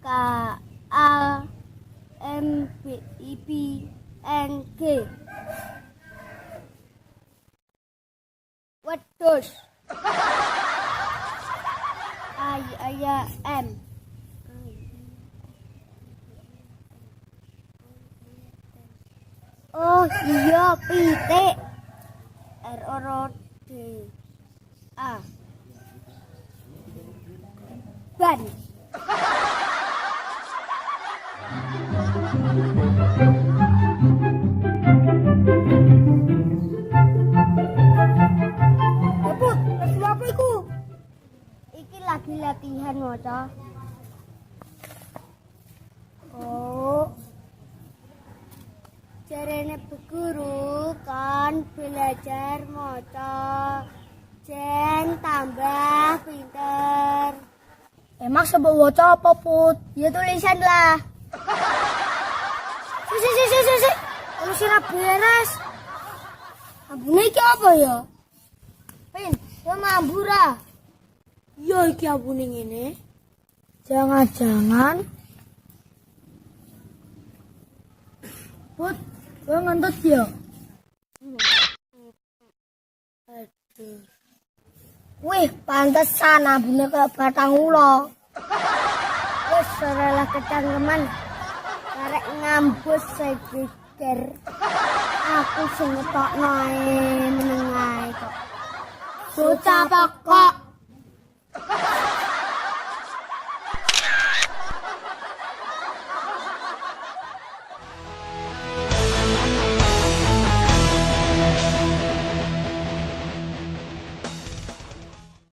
K A M B I B N G. Wedhus. M. Oh iya, pitik. R-O-D A. Ban. Put, terus apa iku? Iki lagi latihan maca. Oh. Jarene Bu Guru kan belajar maca. Jen tambah pinter. Emang sebab waca apa, Put? Ya tulisan lah. Si. Kalau sirap beres. Abune iki apa ya? Pin, ya mambura. Ya iki abune ngene. Jangan-jangan Put, gue ngentut ya? Aduh. Wih, pantesan abune kayak batang ulo. Wis serelah kecangkeman. Karek ngambus segger. Aku sing ngetokno ae meneng ae kok. Bocah pokok